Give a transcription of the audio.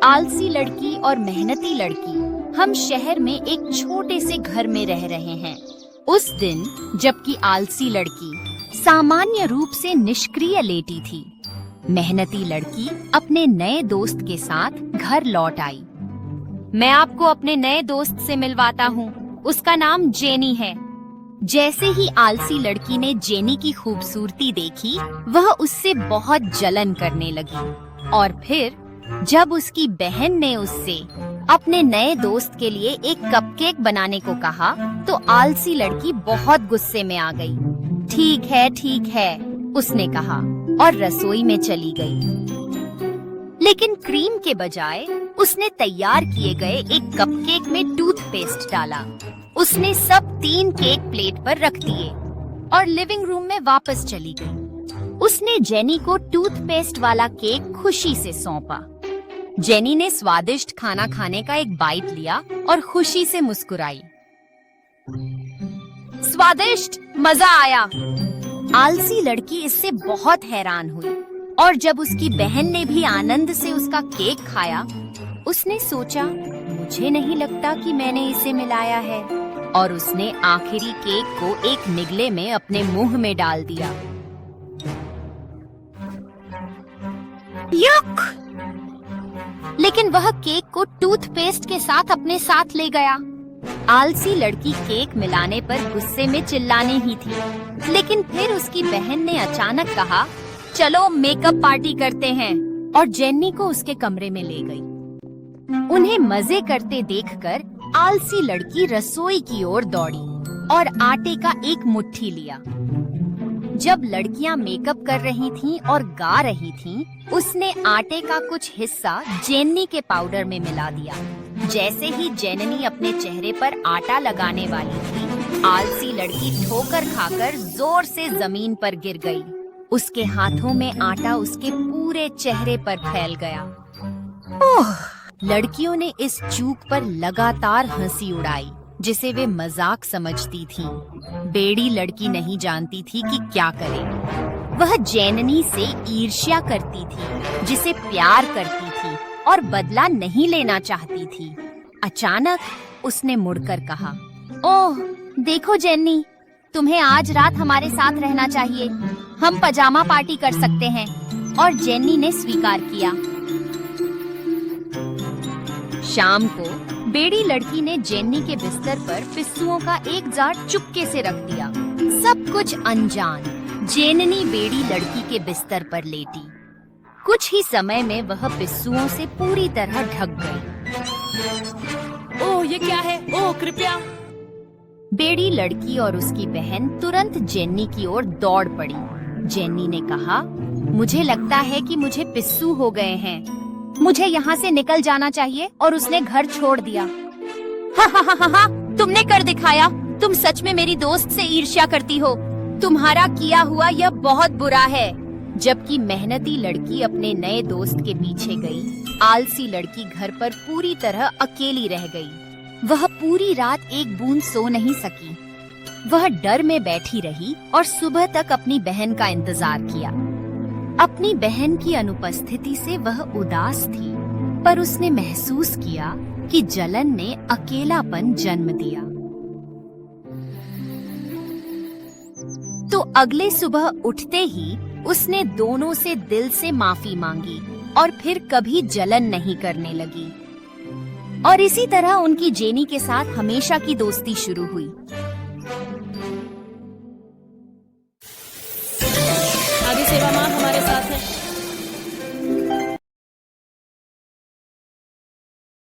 आलसी लड़की और मेहनती लड़की हम शहर में एक छोटे से घर में रह रहे हैं। उस दिन जबकि आलसी लड़की सामान्य रूप से निष्क्रिय लेटी थी, मेहनती लड़की अपने नए दोस्त के साथ घर लौट आई। मैं आपको अपने नए दोस्त से मिलवाता हूँ, उसका नाम जेनी है। जैसे ही आलसी लड़की ने जेनी की खूबसूरती देखी, वह उससे बहुत जलन करने लगी। और फिर जब उसकी बहन ने उससे अपने नए दोस्त के लिए एक कपकेक बनाने को कहा, तो आलसी लड़की बहुत गुस्से में आ गई। ठीक है, उसने कहा और रसोई में चली गई। लेकिन क्रीम के बजाय उसने तैयार किए गए एक कपकेक में टूथपेस्ट डाला। उसने सब 3 केक प्लेट पर रख दिए और लिविंग रूम में वापस चली गई। उसने जेनी को टूथपेस्ट वाला केक खुशी से सौंपा। जेनी ने स्वादिष्ट खाना खाने का एक बाइट लिया और खुशी से मुस्कुराई। स्वादिष्ट, मजा आया। आलसी लड़की इससे बहुत हैरान हुई और जब उसकी बहन ने भी आनंद से उसका केक खाया, उसने सोचा, मुझे नहीं लगता कि मैंने इसे मिलाया है, और उसने आखिरी केक को एक निगले में अपने मुंह में डाल दिया। यक! लेकिन वह केक को टूथपेस्ट के साथ अपने साथ ले गया। आलसी लड़की केक मिलाने पर गुस्से में चिल्लाने ही थी, लेकिन फिर उसकी बहन ने अचानक कहा, चलो मेकअप पार्टी करते हैं, और जेनी को उसके कमरे में ले गई। उन्हें मजे करते देखकर आलसी लड़की रसोई की ओर दौड़ी और आटे का एक मुट्ठी लिया। जब लड़कियां मेकअप कर रही थीं और गा रही थीं, उसने आटे का कुछ हिस्सा जेनी के पाउडर में मिला दिया। जैसे ही जेनी अपने चेहरे पर आटा लगाने वाली थी, आलसी लड़की ठोकर खाकर जोर से जमीन पर गिर गई। उसके हाथों में आटा उसके पूरे चेहरे पर फैल गया। ओह! लड़कियों ने इस चूक पर लगातार हंसी उड़ाई, जिसे वे मजाक समझती थीं। बेड़ी लड़की नहीं जानती थी कि क्या करे। वह जेननी से ईर्ष्या करती थी, जिसे प्यार करती थी और बदला नहीं लेना चाहती थी। अचानक उसने मुड़कर कहा, ओह, देखो जेन्नी, तुम्हें आज रात हमारे साथ रहना चाहिए। हम पजामा पार्टी कर सकते हैं। और जेन्नी ने स्वीकार किया। शाम को बेड़ी लड़की ने जेन्नी के बिस्तर पर पिस्सुओं का एक जार चुपके से रख दिया। सब कुछ अनजान जेननी बेड़ी लड़की के बिस्तर पर लेटी। कुछ ही समय में वह पिस्सुओं से पूरी तरह ढक गई। ओह, ये क्या है? ओह, कृपया। बेड़ी लड़की और उसकी बहन तुरंत जेन्नी की ओर दौड़ पड़ी। जेन्नी ने कहा, मुझे लगता है कि मुझे पिस्सू हो गए हैं। मुझे यहाँ से निकल जाना चाहिए, और उसने घर छोड़ दिया। हा, तुमने कर दिखाया। तुम सच में मेरी दोस्त से ईर्ष्या करती हो। तुम्हारा किया हुआ यह बहुत बुरा है। जबकि मेहनती लड़की अपने नए दोस्त के पीछे गई, आलसी लड़की घर पर पूरी तरह अकेली रह गई। वह पूरी रात एक बूंद सो नहीं सकी। वह डर में बैठी रही और सुबह तक अपनी बहन का इंतजार किया। अपनी बहन की अनुपस्थिति से वह उदास थी, पर उसने महसूस किया कि जलन ने अकेलापन जन्म दिया। तो अगले सुबह उठते ही उसने दोनों से दिल से माफी मांगी और फिर कभी जलन नहीं करने लगी। और इसी तरह उनकी जेनी के साथ हमेशा की दोस्ती शुरू हुई। आगे सेवा माँ।